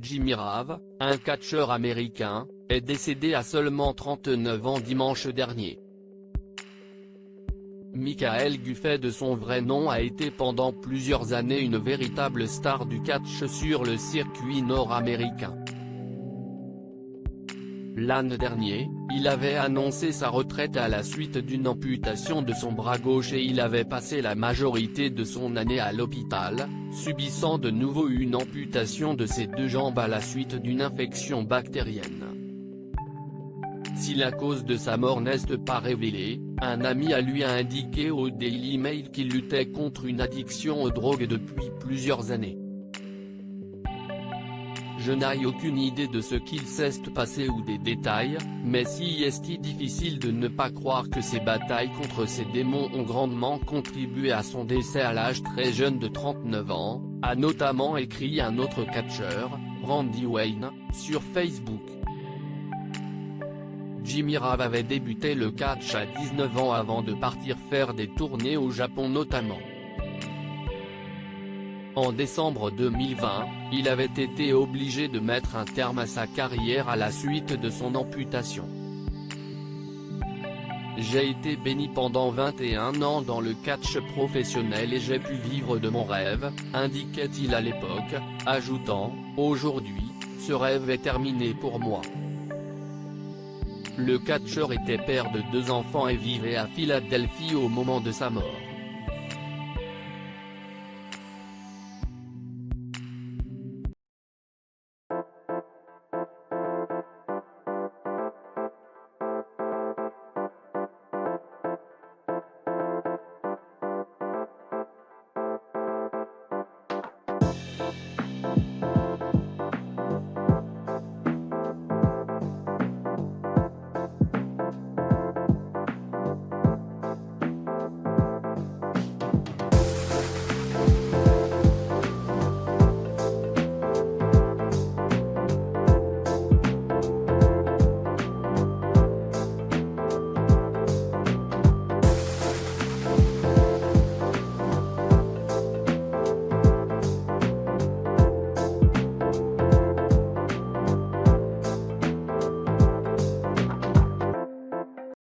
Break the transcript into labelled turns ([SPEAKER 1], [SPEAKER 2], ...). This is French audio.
[SPEAKER 1] Jimmy Rave, un catcheur américain, est décédé à seulement 39 ans dimanche dernier. Michael Guffey, de son vrai nom, a été pendant plusieurs années une véritable star du catch sur le circuit nord-américain. L'an dernier, il avait annoncé sa retraite à la suite d'une amputation de son bras gauche et il avait passé la majorité de son année à l'hôpital, subissant de nouveau une amputation de ses deux jambes à la suite d'une infection bactérienne. Si la cause de sa mort n'est pas révélée, un ami à lui a indiqué au Daily Mail qu'il luttait contre une addiction aux drogues depuis plusieurs années. Je n'ai aucune idée de ce qu'il s'est passé ou des détails, mais si est difficile de ne pas croire que ses batailles contre ces démons ont grandement contribué à son décès à l'âge très jeune de 39 ans, a notamment écrit un autre catcheur, Randy Wayne, sur Facebook. Jimmy Rave avait débuté le catch à 19 ans avant de partir faire des tournées au Japon notamment. En décembre 2020, il avait été obligé de mettre un terme à sa carrière à la suite de son amputation. J'ai été béni pendant 21 ans dans le catch professionnel et j'ai pu vivre de mon rêve, indiquait-il à l'époque, ajoutant, aujourd'hui, ce rêve est terminé pour moi. Le catcheur était père de 2 enfants et vivait à Philadelphie au moment de sa mort.